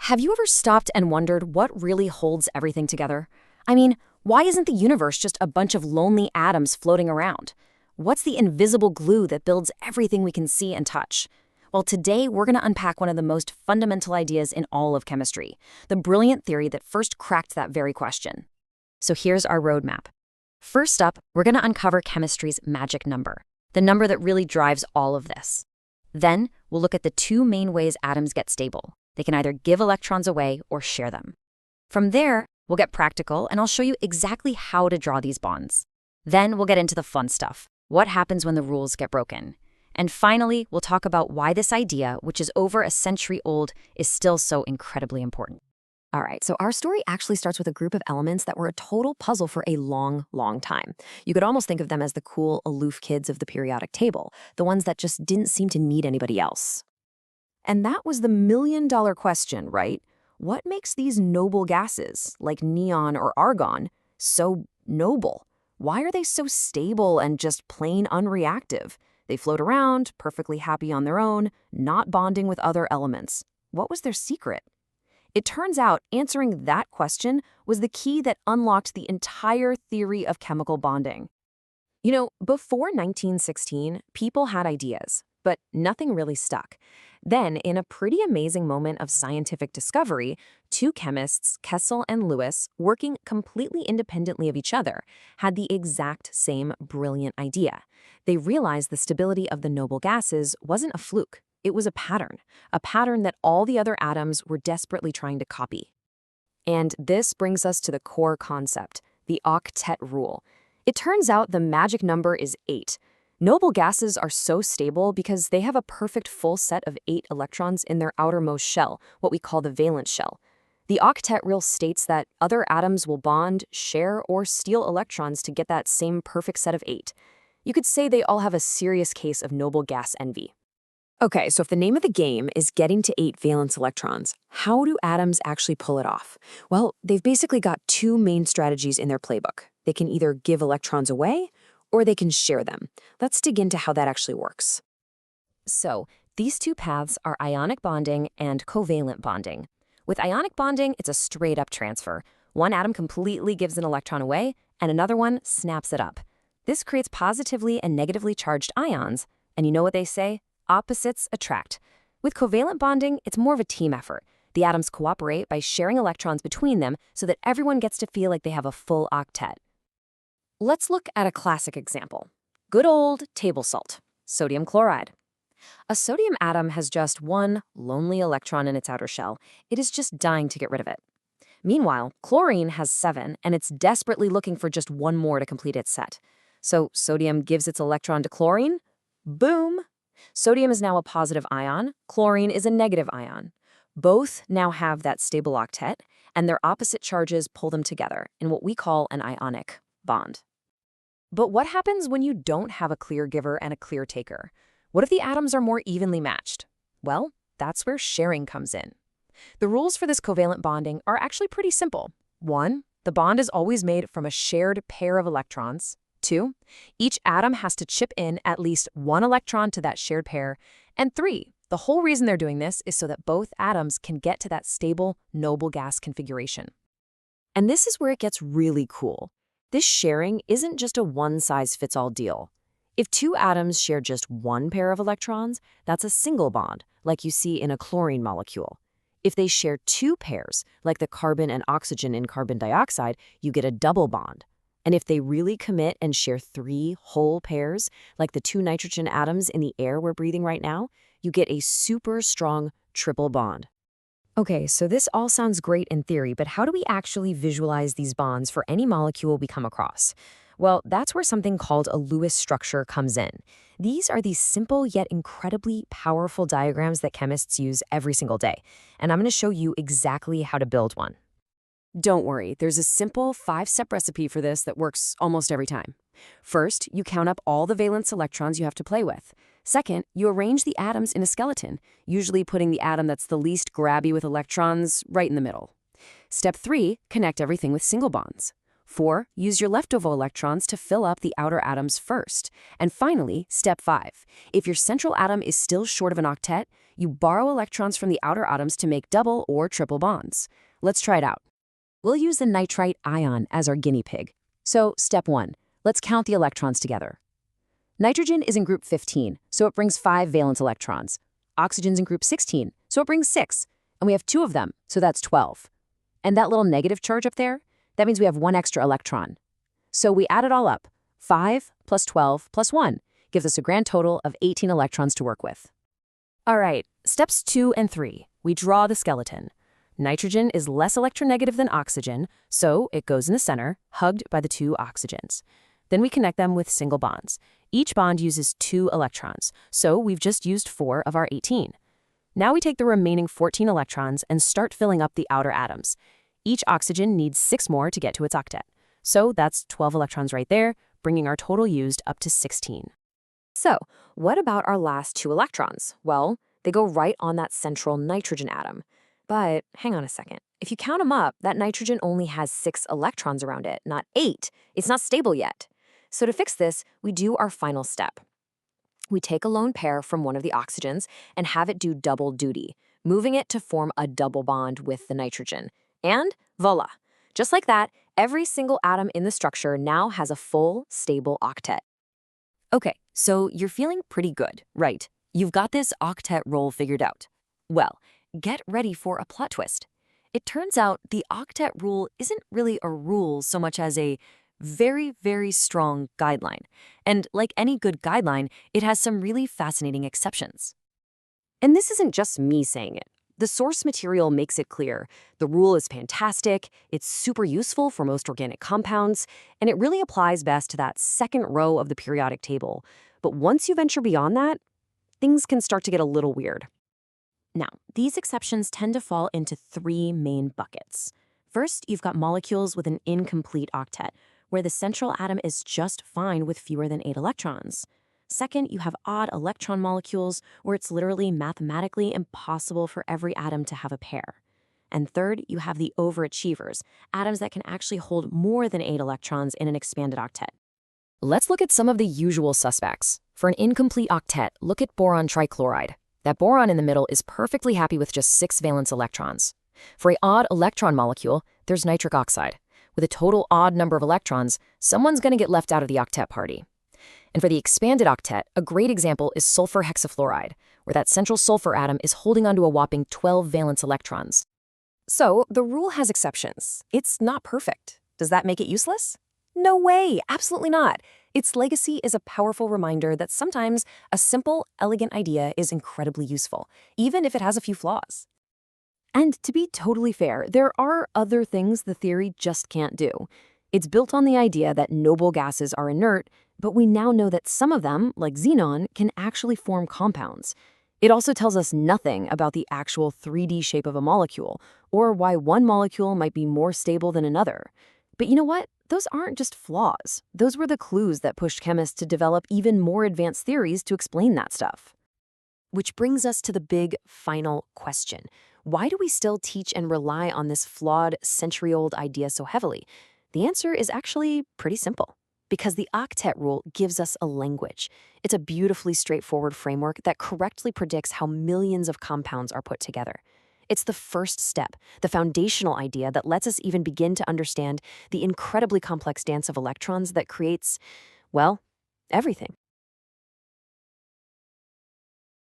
Have you ever stopped and wondered what really holds everything together? I mean, why isn't the universe just a bunch of lonely atoms floating around? What's the invisible glue that builds everything we can see and touch? Well, today we're going to unpack one of the most fundamental ideas in all of chemistry, the brilliant theory that first cracked that very question. So here's our roadmap. First up, we're going to uncover chemistry's magic number, the number that really drives all of this. Then, we'll look at the two main ways atoms get stable. They can either give electrons away or share them. From there, we'll get practical, and I'll show you exactly how to draw these bonds. Then we'll get into the fun stuff. What happens when the rules get broken? And finally, we'll talk about why this idea, which is over a century old, is still so incredibly important. All right, so our story actually starts with a group of elements that were a total puzzle for a long, long time. You could almost think of them as the cool, aloof kids of the periodic table, the ones that just didn't seem to need anybody else. And that was the million-dollar question, right? What makes these noble gases, like neon or argon, so noble? Why are they so stable and just plain unreactive? They float around, perfectly happy on their own, not bonding with other elements. What was their secret? It turns out answering that question was the key that unlocked the entire theory of chemical bonding. You know, before 1916, people had ideas, but nothing really stuck. Then, in a pretty amazing moment of scientific discovery, two chemists, Kossel and Lewis, working completely independently of each other, had the exact same brilliant idea. They realized the stability of the noble gases wasn't a fluke. It was a pattern that all the other atoms were desperately trying to copy. And this brings us to the core concept, the octet rule. It turns out the magic number is 8. Noble gases are so stable because they have a perfect full set of 8 electrons in their outermost shell, what we call the valence shell. The octet rule states that other atoms will bond, share, or steal electrons to get that same perfect set of 8. You could say they all have a serious case of noble gas envy. Okay, so if the name of the game is getting to 8 valence electrons, how do atoms actually pull it off? Well, they've basically got two main strategies in their playbook. They can either give electrons away, or they can share them. Let's dig into how that actually works. So, these two paths are ionic bonding and covalent bonding. With ionic bonding, it's a straight-up transfer. One atom completely gives an electron away, and another one snaps it up. This creates positively and negatively charged ions, and you know what they say? Opposites attract. With covalent bonding, it's more of a team effort. The atoms cooperate by sharing electrons between them so that everyone gets to feel like they have a full octet. Let's look at a classic example. Good old table salt, sodium chloride. A sodium atom has just one lonely electron in its outer shell. It is just dying to get rid of it. Meanwhile, chlorine has 7, and it's desperately looking for just one more to complete its set. So sodium gives its electron to chlorine. Boom! Sodium is now a positive ion. Chlorine is a negative ion. Both now have that stable octet, and their opposite charges pull them together in what we call an ionic bond. But what happens when you don't have a clear giver and a clear taker? What if the atoms are more evenly matched? Well, that's where sharing comes in. The rules for this covalent bonding are actually pretty simple. 1, the bond is always made from a shared pair of electrons. 2, each atom has to chip in at least one electron to that shared pair. And 3, the whole reason they're doing this is so that both atoms can get to that stable, noble gas configuration. And this is where it gets really cool. This sharing isn't just a one-size-fits-all deal. If two atoms share just one pair of electrons, that's a single bond, like you see in a chlorine molecule. If they share 2 pairs, like the carbon and oxygen in carbon dioxide, you get a double bond. And if they really commit and share 3 whole pairs, like the 2 nitrogen atoms in the air we're breathing right now, you get a super strong triple bond. Okay, so this all sounds great in theory, but how do we actually visualize these bonds for any molecule we come across? Well, that's where something called a Lewis structure comes in. These are these simple yet incredibly powerful diagrams that chemists use every single day, and I'm going to show you exactly how to build one. Don't worry, there's a simple 5-step recipe for this that works almost every time. First, you count up all the valence electrons you have to play with. Second, you arrange the atoms in a skeleton, usually putting the atom that's the least grabby with electrons right in the middle. Step 3, connect everything with single bonds. 4. Use your leftover electrons to fill up the outer atoms first. And finally, step 5. If your central atom is still short of an octet, you borrow electrons from the outer atoms to make double or triple bonds. Let's try it out. We'll use the nitrite ion as our guinea pig. So, step 1. Let's count the electrons together. Nitrogen is in group 15, so it brings 5 valence electrons. Oxygen's in group 16, so it brings 6. And we have 2 of them, so that's 12. And that little negative charge up there? That means we have 1 extra electron. So we add it all up. 5 plus 12 plus 1 gives us a grand total of 18 electrons to work with. All right, steps 2 and 3. We draw the skeleton. Nitrogen is less electronegative than oxygen, so it goes in the center, hugged by the 2 oxygens. Then we connect them with single bonds. Each bond uses 2 electrons, so we've just used 4 of our 18. Now we take the remaining 14 electrons and start filling up the outer atoms. Each oxygen needs 6 more to get to its octet. So that's 12 electrons right there, bringing our total used up to 16. So, what about our last 2 electrons? Well, they go right on that central nitrogen atom. But hang on a second. If you count them up, that nitrogen only has 6 electrons around it, not 8. It's not stable yet. So to fix this, we do our final step. We take a lone pair from one of the oxygens and have it do double duty, moving it to form a double bond with the nitrogen. And voila! Just like that, every single atom in the structure now has a full, stable octet. Okay, so you're feeling pretty good, right? You've got this octet role figured out. Well, get ready for a plot twist. It turns out the octet rule isn't really a rule so much as a very, very strong guideline. And like any good guideline, it has some really fascinating exceptions. And this isn't just me saying it. The source material makes it clear. The rule is fantastic, it's super useful for most organic compounds, and it really applies best to that second row of the periodic table. But once you venture beyond that, things can start to get a little weird. Now, these exceptions tend to fall into 3 main buckets. First, you've got molecules with an incomplete octet, where the central atom is just fine with fewer than 8 electrons. Second, you have odd electron molecules, where it's literally mathematically impossible for every atom to have a pair. And third, you have the overachievers, atoms that can actually hold more than 8 electrons in an expanded octet. Let's look at some of the usual suspects. For an incomplete octet, look at boron trichloride. That boron in the middle is perfectly happy with just 6 valence electrons. For an odd electron molecule, there's nitric oxide. With a total odd number of electrons, someone's going to get left out of the octet party. And for the expanded octet, a great example is sulfur hexafluoride, where that central sulfur atom is holding onto a whopping 12 valence electrons. So, the rule has exceptions. It's not perfect. Does that make it useless? No way, absolutely not. Its legacy is a powerful reminder that sometimes a simple, elegant idea is incredibly useful, even if it has a few flaws. And to be totally fair, there are other things the theory just can't do. It's built on the idea that noble gases are inert, but we now know that some of them, like xenon, can actually form compounds. It also tells us nothing about the actual 3D shape of a molecule, or why one molecule might be more stable than another. But you know what? Those aren't just flaws. Those were the clues that pushed chemists to develop even more advanced theories to explain that stuff. Which brings us to the big final question. Why do we still teach and rely on this flawed, century-old idea so heavily? The answer is actually pretty simple. Because the octet rule gives us a language. It's a beautifully straightforward framework that correctly predicts how millions of compounds are put together. It's the first step, the foundational idea that lets us even begin to understand the incredibly complex dance of electrons that creates, well, everything.